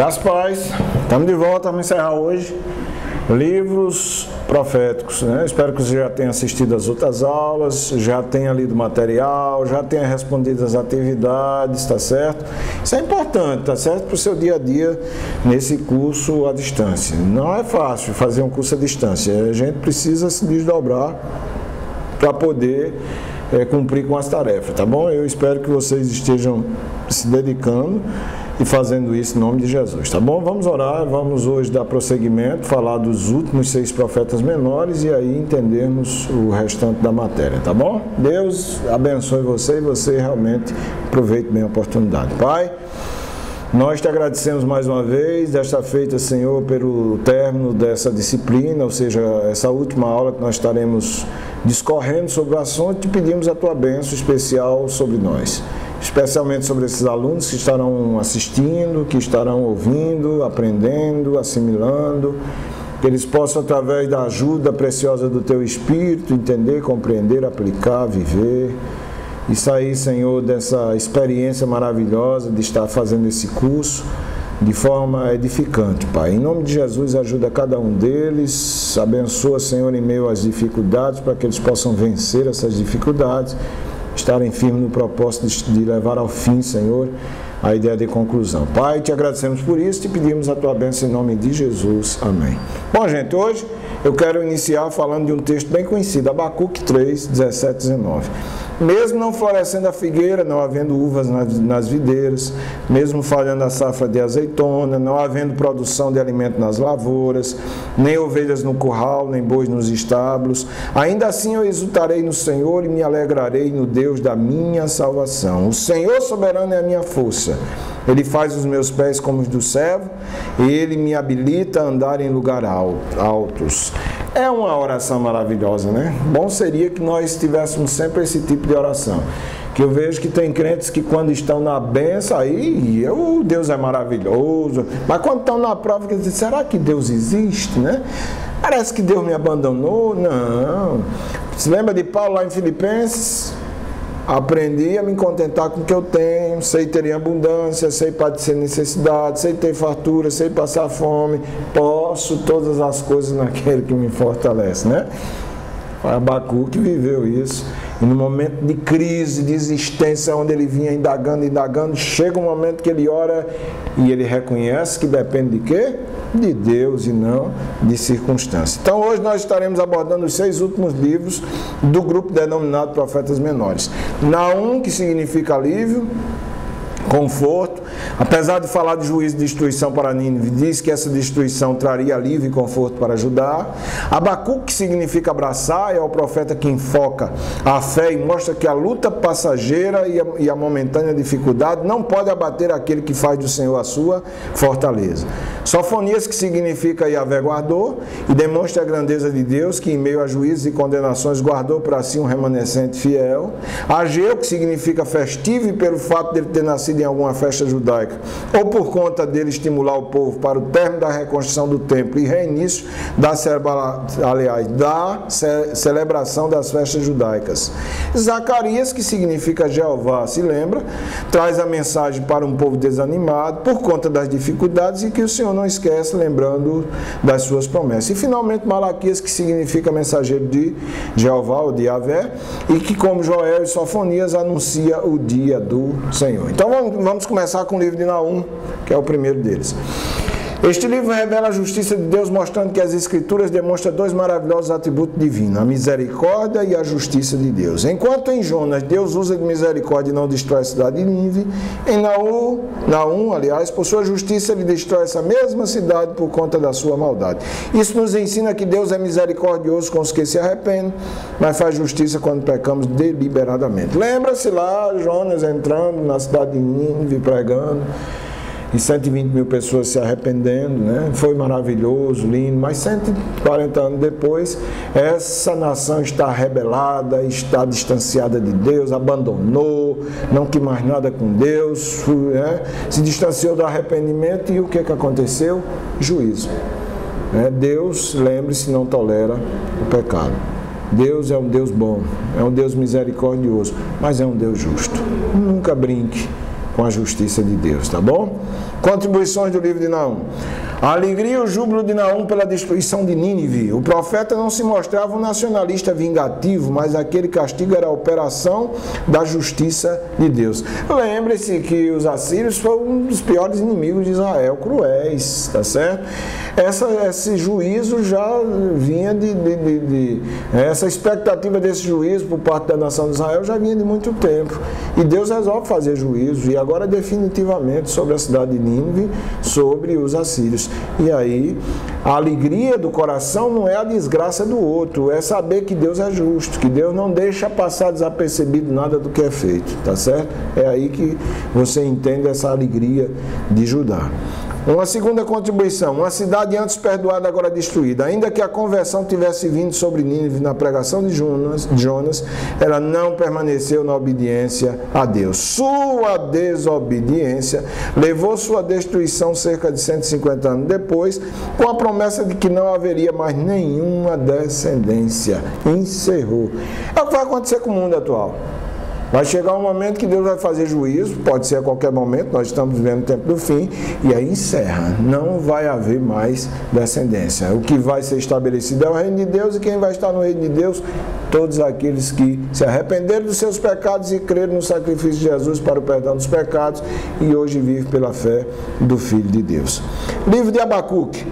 Graças a paz, estamos de volta, vamos encerrar hoje livros proféticos, né? Espero que você já tenha assistido as outras aulas, já tenha lido material, já tenha respondido as atividades, tá certo? Isso é importante, tá certo? Para o seu dia a dia nesse curso à distância. Não é fácil fazer um curso à distância, a gente precisa se desdobrar para poder cumprir com as tarefas, tá bom? Eu espero que vocês estejam se dedicando e fazendo isso em nome de Jesus, tá bom? Vamos orar, vamos hoje dar prosseguimento, falar dos últimos 6 profetas menores e aí entendermos o restante da matéria, tá bom? Deus abençoe você e você realmente aproveite bem a oportunidade. Pai, nós te agradecemos mais uma vez, desta feita, Senhor, pelo término dessa disciplina, ou seja, essa última aula que nós estaremos discorrendo sobre o assunto, te pedimos a tua bênção especial sobre nós. Especialmente sobre esses alunos que estarão assistindo, que estarão ouvindo, aprendendo, assimilando, que eles possam, através da ajuda preciosa do Teu Espírito, entender, compreender, aplicar, viver e sair, Senhor, dessa experiência maravilhosa de estar fazendo esse curso de forma edificante, Pai. Em nome de Jesus, ajuda cada um deles, abençoa, Senhor, em meio às dificuldades, para que eles possam vencer essas dificuldades, estarem firmes no propósito de levar ao fim, Senhor, a ideia de conclusão. Pai, te agradecemos por isso, te pedimos a tua bênção em nome de Jesus. Amém. Bom, gente, hoje eu quero iniciar falando de um texto bem conhecido, Abacuque 3, 17 e 19. Mesmo não florescendo a figueira, não havendo uvas nas videiras, mesmo falhando a safra de azeitona, não havendo produção de alimento nas lavouras, nem ovelhas no curral, nem bois nos estábulos, ainda assim eu exultarei no Senhor e me alegrarei no Deus da minha salvação. O Senhor soberano é a minha força. Ele faz os meus pés como os do servo, e Ele me habilita a andar em lugares altos. É uma oração maravilhosa, né? Bom seria que nós tivéssemos sempre esse tipo de oração. Que eu vejo que tem crentes que quando estão na bênção, aí Deus é maravilhoso. Mas quando estão na prova, que dizem, será que Deus existe, né? Parece que Deus me abandonou. Não. Se lembra de Paulo lá em Filipenses? Aprendi a me contentar com o que eu tenho, sei ter em abundância, sei padecer necessidade, sei ter fartura, sei passar fome, posso todas as coisas naquele que me fortalece, né? Abacuque viveu isso, e no momento de crise, de existência, onde ele vinha indagando, chega um momento que ele ora e ele reconhece que depende de quê? De Deus e não de circunstâncias. Então hoje nós estaremos abordando os 6 últimos livros do grupo denominado Profetas Menores. Naum, que significa alívio, conforto, apesar de falar de juízo e destruição para Nínive, diz que essa destruição traria alívio e conforto para Judá. Abacuque, que significa abraçar, é o profeta que enfoca a fé e mostra que a luta passageira e a momentânea dificuldade não pode abater aquele que faz do Senhor a sua fortaleza. Sofonias, que significa Yahvé guardou, e demonstra a grandeza de Deus, que em meio a juízos e condenações guardou para si um remanescente fiel. Ageu, que significa festivo, e pelo fato dele ter nascido em alguma festa judaica, ou por conta dele estimular o povo para o término da reconstrução do templo e reinício da celebração das festas judaicas. Zacarias, que significa Jeová, se lembra, traz a mensagem para um povo desanimado por conta das dificuldades e que o Senhor não esquece, lembrando das suas promessas. E finalmente Malaquias, que significa mensageiro de Jeová ou de Yahvé, e que, como Joel e Sofonias, anuncia o dia do Senhor. Então vamos começar com o livro de Naum, que é o primeiro deles. Este livro revela a justiça de Deus, mostrando que as Escrituras demonstram 2 maravilhosos atributos divinos, a misericórdia e a justiça de Deus. Enquanto em Jonas, Deus usa de misericórdia e não destrói a cidade de Nínive, em Naum, aliás, por sua justiça, ele destrói essa mesma cidade por conta da sua maldade. Isso nos ensina que Deus é misericordioso com os que se arrependem, mas faz justiça quando pecamos deliberadamente. Lembra-se lá, Jonas entrando na cidade de Nínive, pregando, e 120 mil pessoas se arrependendo, né? Foi maravilhoso, lindo, mas 140 anos depois, essa nação está rebelada, está distanciada de Deus, abandonou, não quis mais nada com Deus, né? Se distanciou do arrependimento e o que aconteceu? Juízo. Deus, lembre-se, não tolera o pecado. Deus é um Deus bom, é um Deus misericordioso, mas é um Deus justo. Nunca brinque com a justiça de Deus, tá bom? Contribuições do livro de Naum. A alegria e o júbilo de Naum pela destruição de Nínive. O profeta não se mostrava um nacionalista vingativo, mas aquele castigo era a operação da justiça de Deus. Lembre-se que os assírios foram um dos piores inimigos de Israel, cruéis, tá certo? Esse juízo já vinha essa expectativa desse juízo por parte da nação de Israel já vinha de muito tempo. E Deus resolve fazer juízo, e agora definitivamente sobre a cidade de Nínive, sobre os assírios. E aí, a alegria do coração não é a desgraça do outro, é saber que Deus é justo, que Deus não deixa passar desapercebido nada do que é feito, tá certo? É aí que você entende essa alegria de Judá. Uma segunda contribuição, uma cidade antes perdoada, agora destruída. Ainda que a conversão tivesse vindo sobre Nínive na pregação de Jonas, ela não permaneceu na obediência a Deus. Sua desobediência levou sua destruição cerca de 150 anos depois, com a promessa de que não haveria mais nenhuma descendência. Encerrou. É o que vai acontecer com o mundo atual. Vai chegar um momento que Deus vai fazer juízo, pode ser a qualquer momento, nós estamos vivendo o tempo do fim, e aí encerra. Não vai haver mais descendência. O que vai ser estabelecido é o reino de Deus, e quem vai estar no reino de Deus? Todos aqueles que se arrependeram dos seus pecados e creram no sacrifício de Jesus para o perdão dos pecados, e hoje vivem pela fé do Filho de Deus. Livro de Abacuque.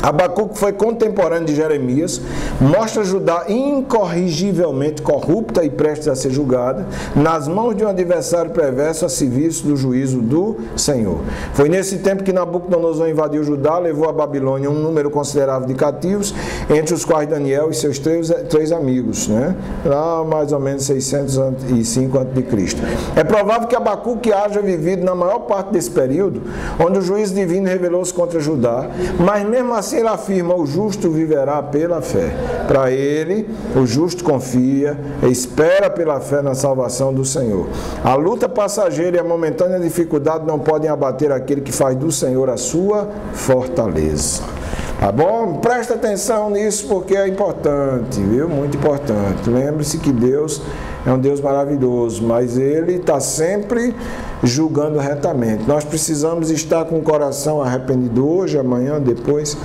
Abacuque foi contemporâneo de Jeremias, mostra Judá incorrigivelmente corrupta e prestes a ser julgada, nas mãos de um adversário perverso a serviço do juízo do Senhor. Foi nesse tempo que Nabucodonosor invadiu Judá, levou a Babilônia um número considerável de cativos, entre os quais Daniel e seus três amigos, né? Lá mais ou menos 605 a.C. É provável que Abacuque haja vivido na maior parte desse período, onde o juízo divino revelou-se contra Judá, mas mesmo assim ele afirma: o justo viverá pela fé. Para ele, o justo confia, espera pela fé na salvação do Senhor. A luta passageira e a momentânea dificuldade não podem abater aquele que faz do Senhor a sua fortaleza. Tá bom? Presta atenção nisso porque é importante, viu? Muito importante. Lembre-se que Deus é um Deus maravilhoso, mas Ele está sempre julgando retamente. Nós precisamos estar com o coração arrependido hoje, amanhã, depois.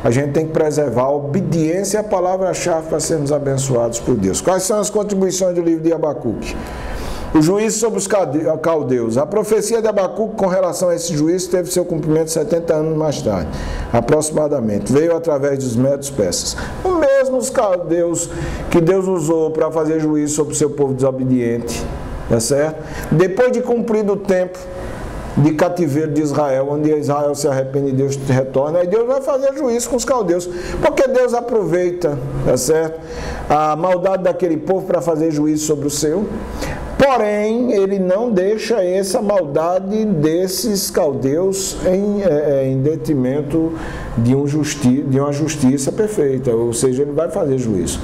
A gente tem que preservar a obediência e a palavra-chave para sermos abençoados por Deus. Quais são as contribuições do livro de Abacuque? O juízo sobre os caldeus. A profecia de Abacuque com relação a esse juízo teve seu cumprimento 70 anos mais tarde, aproximadamente. Veio através dos médios persas. Os mesmos caldeus que Deus usou para fazer juízo sobre o seu povo desobediente. Tá certo? Depois de cumprido o tempo de cativeiro de Israel, onde Israel se arrepende e Deus retorna, aí Deus vai fazer juízo com os caldeus, porque Deus aproveita, tá certo, a maldade daquele povo para fazer juízo sobre o seu. Porém, ele não deixa essa maldade desses caldeus em detrimento de uma justiça perfeita, ou seja, ele vai fazer juízo.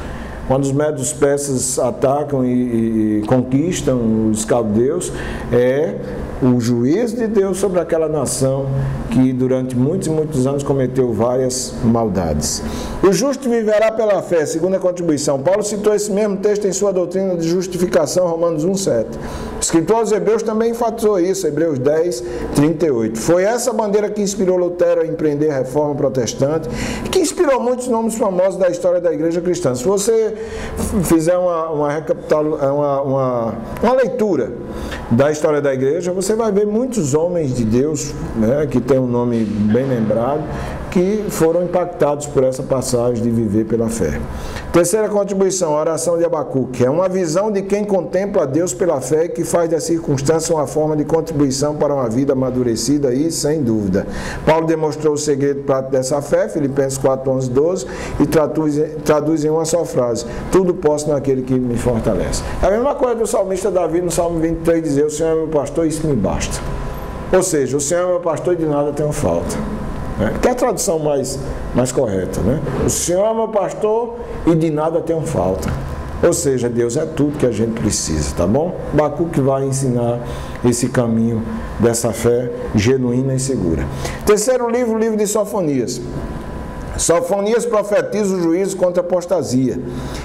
Quando os médios persas atacam e conquistam os caldeus, é o juízo de Deus sobre aquela nação que durante muitos e muitos anos cometeu várias maldades. O justo viverá pela fé, segunda contribuição. Paulo citou esse mesmo texto em sua doutrina de justificação, Romanos 1,7. O escritor aos Hebreus também enfatizou isso, Hebreus 10, 38. Foi essa bandeira que inspirou Lutero a empreender a reforma protestante e que inspirou muitos nomes famosos da história da igreja cristã. Se você fizer uma leitura da história da igreja, você vai ver muitos homens de Deus, né, que tem um nome bem lembrado, que foram impactados por essa passagem de viver pela fé. Terceira contribuição, a oração de Abacuque. É uma visão de quem contempla a Deus pela fé e que faz da circunstância uma forma de contribuição para uma vida amadurecida e sem dúvida. Paulo demonstrou o segredo prático dessa fé, Filipenses 4, 11, 12, e traduz em uma só frase: tudo posso naquele que me fortalece. É a mesma coisa do salmista Davi no Salmo 23 dizer: o Senhor é meu pastor e isso me basta. Ou seja, o Senhor é meu pastor e de nada tenho falta. Que é a tradução mais correta, né? O Senhor é meu pastor e de nada tenho falta. Ou seja, Deus é tudo que a gente precisa, tá bom? Abacuque vai ensinar esse caminho dessa fé genuína e segura. Terceiro livro, o livro de Sofonias. Sofonias profetiza o juízo contra a apostasia.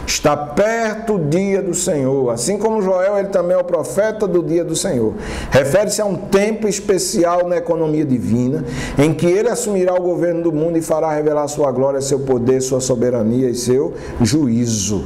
Está perto o dia do Senhor. Assim como Joel, ele também é o profeta do dia do Senhor. Refere-se a um tempo especial na economia divina, em que ele assumirá o governo do mundo e fará revelar sua glória, seu poder, sua soberania e seu juízo.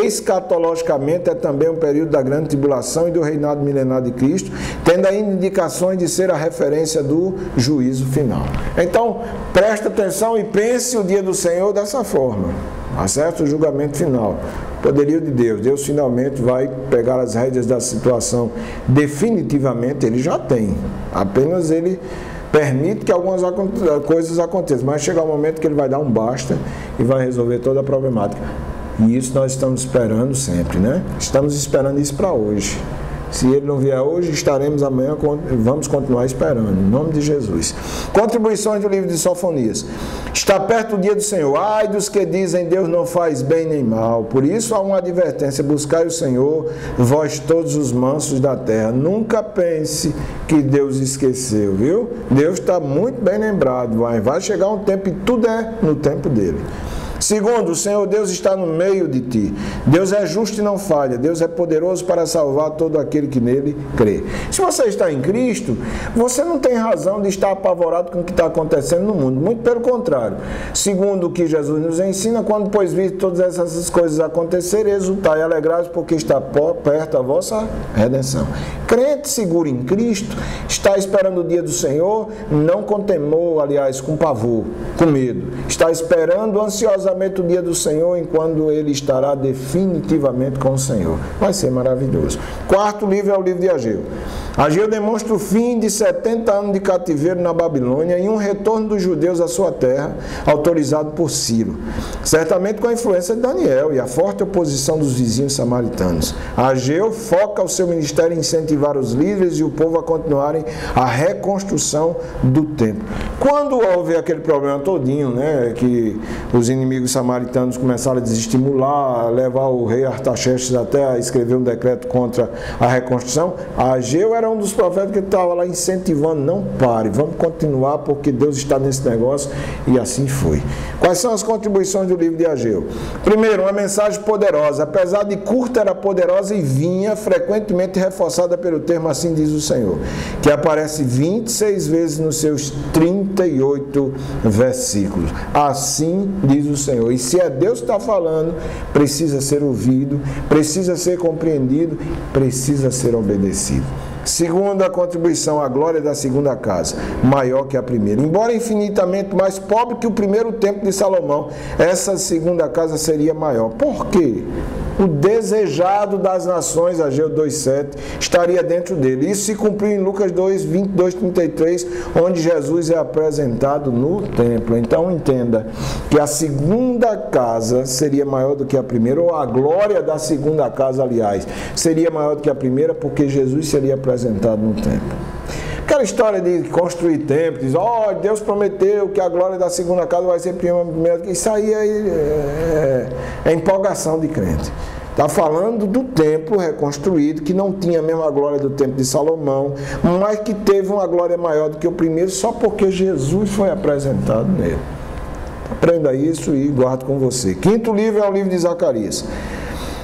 Escatologicamente é também um período da grande tribulação e do reinado milenar de Cristo, tendo ainda indicações de ser a referência do juízo final. Então, presta atenção e pense o dia do Senhor dessa forma, tá certo? O julgamento final, poderio de Deus. Deus finalmente vai pegar as rédeas da situação definitivamente, ele já tem, apenas ele permite que algumas coisas aconteçam, mas chega um momento que ele vai dar um basta e vai resolver toda a problemática. E isso nós estamos esperando sempre, né? Estamos esperando isso para hoje. Se ele não vier hoje, estaremos amanhã, vamos continuar esperando, em nome de Jesus. Contribuições do livro de Sofonias. Está perto o dia do Senhor. Ai dos que dizem, Deus não faz bem nem mal. Por isso há uma advertência, buscai o Senhor, vós todos os mansos da terra. Nunca pense que Deus esqueceu, viu? Deus está muito bem lembrado, vai chegar um tempo e tudo é no tempo dele. Segundo, o Senhor Deus está no meio de ti. Deus é justo e não falha. Deus é poderoso para salvar todo aquele que nele crê. Se você está em Cristo, você não tem razão de estar apavorado com o que está acontecendo no mundo. Muito pelo contrário. Segundo o que Jesus nos ensina, quando pois vir todas essas coisas acontecerem, exultai e alegrai-vos, porque está perto a vossa redenção. Crente seguro em Cristo, está esperando o dia do Senhor, não com temor, aliás, com pavor, com medo. Está esperando ansiosamente o dia do Senhor, enquanto ele estará definitivamente com o Senhor. Vai ser maravilhoso. Quarto livro é o livro de Ageu. Ageu demonstra o fim de 70 anos de cativeiro na Babilônia e um retorno dos judeus à sua terra, autorizado por Ciro. Certamente com a influência de Daniel e a forte oposição dos vizinhos samaritanos. Ageu foca o seu ministério em incentivar os líderes e o povo a continuarem a reconstrução do templo. Quando houve aquele problema todinho, né, que os inimigos samaritanos começaram a desestimular, a levar o rei Artaxerxes até a escrever um decreto contra a reconstrução, Ageu era um dos profetas que estava lá incentivando, não pare, vamos continuar porque Deus está nesse negócio, e assim foi. Quais são as contribuições do livro de Ageu? Primeiro, uma mensagem poderosa, apesar de curta, era poderosa e vinha frequentemente reforçada pelo termo assim diz o Senhor, que aparece 26 vezes nos seus 38 versículos. Assim diz o Senhor. E se é Deus que está falando, precisa ser ouvido, precisa ser compreendido, precisa ser obedecido. Segunda contribuição, a glória da segunda casa, maior que a primeira. Embora infinitamente mais pobre que o primeiro templo de Salomão, essa segunda casa seria maior. Por quê? O desejado das nações, Ageu 2,7, estaria dentro dele. Isso se cumpriu em Lucas 2, 22, 33, onde Jesus é apresentado no templo. Então entenda que a segunda casa seria maior do que a primeira, ou a glória da segunda casa, aliás, seria maior do que a primeira, porque Jesus seria apresentado no templo. Aquela história de construir templo, diz, Deus prometeu que a glória da segunda casa vai ser primeira. Isso aí é empolgação de crente. Está falando do templo reconstruído, que não tinha a mesma glória do templo de Salomão, mas que teve uma glória maior do que o primeiro, só porque Jesus foi apresentado nele. Aprenda isso e guarde com você. Quinto livro é o livro de Zacarias.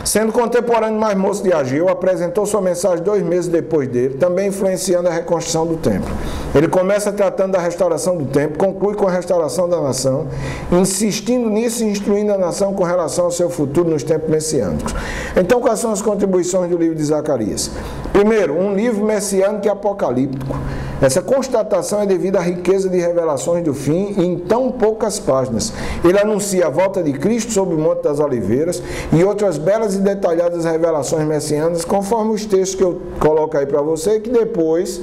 Sendo contemporâneo mais moço de Ageu, apresentou sua mensagem 2 meses depois dele, também influenciando a reconstrução do templo. Ele começa tratando da restauração do templo, conclui com a restauração da nação, insistindo nisso e instruindo a nação com relação ao seu futuro nos tempos messiânicos. Então, quais são as contribuições do livro de Zacarias? Primeiro, um livro messiânico e apocalíptico. Essa constatação é devido à riqueza de revelações do fim em tão poucas páginas. Ele anuncia a volta de Cristo sobre o Monte das Oliveiras e outras belas e detalhadas revelações messiânicas, conforme os textos que eu coloco aí para você, que depois,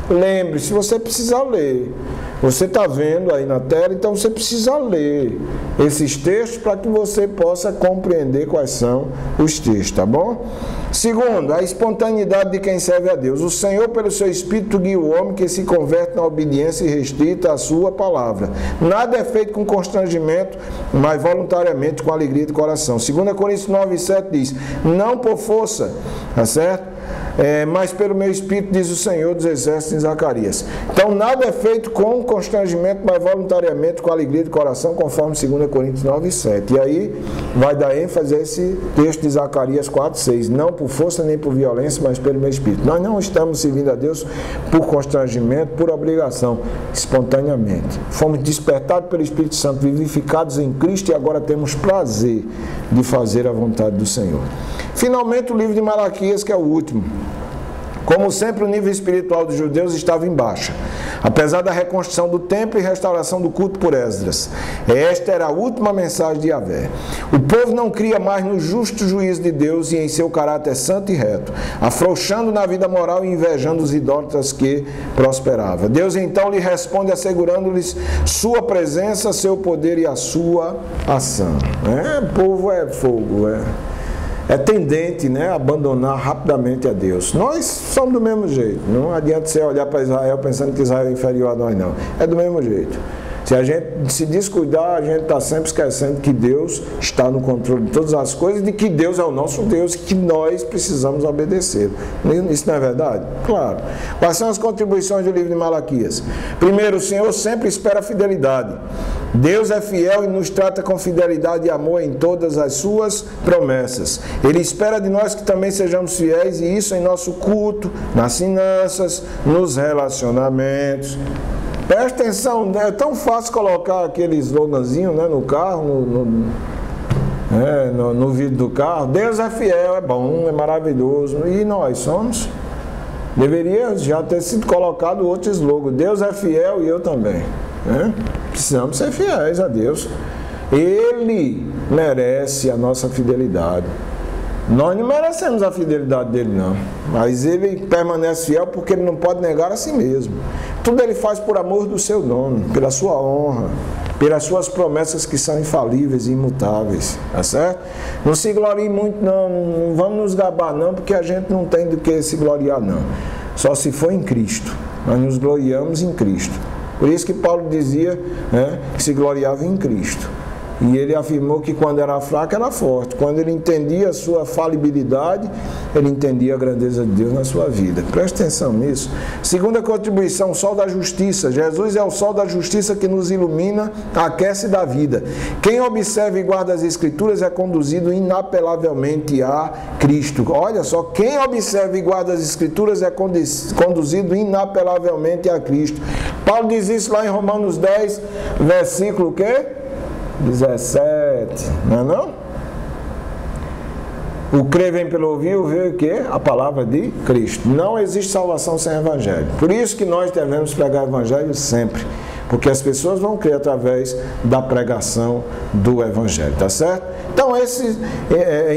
lembre-se, você precisa ler. Você está vendo aí na tela, então você precisa ler esses textos para que você possa compreender quais são os textos, tá bom? Segundo, a espontaneidade de quem serve a Deus. O Senhor, pelo seu Espírito, guia o homem que se converte na obediência restrita à sua palavra. Nada é feito com constrangimento, mas voluntariamente com alegria de coração. 2 Coríntios 9:7 diz, não por força, tá certo? mas pelo meu Espírito, diz o Senhor dos Exércitos em Zacarias. Então, nada é feito com constrangimento, mas voluntariamente, com alegria de coração, conforme 2 Coríntios 9, 7. E aí, vai dar ênfase a esse texto de Zacarias 4, 6. Não por força nem por violência, mas pelo meu Espírito. Nós não estamos servindo a Deus por constrangimento, por obrigação, espontaneamente. Fomos despertados pelo Espírito Santo, vivificados em Cristo, e agora temos prazer de fazer a vontade do Senhor. Finalmente, o livro de Malaquias, que é o último. Como sempre, o nível espiritual dos judeus estava em baixa, apesar da reconstrução do templo e restauração do culto por Esdras. Esta era a última mensagem de Yahvé. O povo não cria mais no justo juízo de Deus e em seu caráter santo e reto, afrouxando na vida moral e invejando os idólatras que prosperava. Deus então lhe responde assegurando-lhes sua presença, seu poder e a sua ação. O povo é fogo, é tendente, a abandonar rapidamente a Deus. Nós somos do mesmo jeito. Não adianta você olhar para Israel pensando que Israel é inferior a nós, não. É do mesmo jeito. Se a gente se descuidar, a gente está sempre esquecendo que Deus está no controle de todas as coisas, e de que Deus é o nosso Deus e que nós precisamos obedecer. Isso não é verdade? Claro. Quais são as contribuições do livro de Malaquias? Primeiro, o Senhor sempre espera a fidelidade. Deus é fiel e nos trata com fidelidade e amor em todas as suas promessas. Ele espera de nós que também sejamos fiéis, e isso em nosso culto, nas finanças, nos relacionamentos. Presta atenção, é tão fácil colocar aquele sloganzinho no carro, no vidro do carro. Deus é fiel, é bom, é maravilhoso. E nós somos? Deveria já ter sido colocado outro slogan. Deus é fiel e eu também. Precisamos ser fiéis a Deus. Ele merece a nossa fidelidade. Nós não merecemos a fidelidade dele, não. Mas ele permanece fiel porque ele não pode negar a si mesmo. Tudo ele faz por amor do seu nome, pela sua honra, pelas suas promessas que são infalíveis e imutáveis. Tá certo? Não se glorie muito, não. Não vamos nos gabar, não, porque a gente não tem do que se gloriar, não. Só se for em Cristo. Nós nos gloriamos em Cristo. Por isso que Paulo dizia que se gloriava em Cristo. E ele afirmou que quando era fraco, era forte. Quando ele entendia a sua falibilidade, ele entendia a grandeza de Deus na sua vida. Preste atenção nisso. Segunda contribuição, o sol da justiça. Jesus é o sol da justiça que nos ilumina, aquece da vida. Quem observa e guarda as Escrituras é conduzido inapelavelmente a Cristo. Olha só, quem observa e guarda as Escrituras é conduzido inapelavelmente a Cristo. Paulo diz isso lá em Romanos 10, versículo o quê? 17, não é não? O crer vem pelo ouvir, ouvir o quê? A palavra de Cristo. Não existe salvação sem evangelho. Por isso que nós devemos pregar o evangelho sempre. Porque as pessoas vão crer através da pregação do evangelho, tá certo? Então esse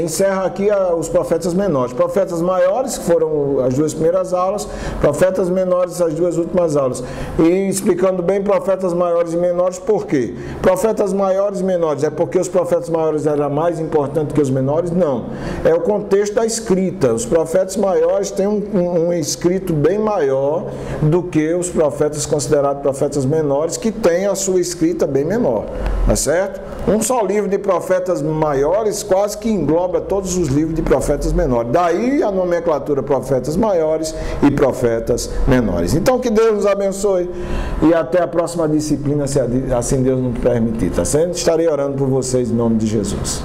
encerra aqui os profetas menores. Profetas maiores, que foram as duas primeiras aulas, profetas menores, as duas últimas aulas. E explicando bem profetas maiores e menores, por quê? Profetas maiores e menores, é porque os profetas maiores eram mais importantes que os menores? Não. É o contexto da escrita. Os profetas maiores têm um escrito bem maior do que os profetas considerados profetas menores, que tem a sua escrita bem menor, tá certo? Um só livro de profetas maiores quase que engloba todos os livros de profetas menores. Daí a nomenclatura profetas maiores e profetas menores. Então que Deus nos abençoe e até a próxima disciplina, se assim Deus nos permitir, tá certo? Estarei orando por vocês em nome de Jesus.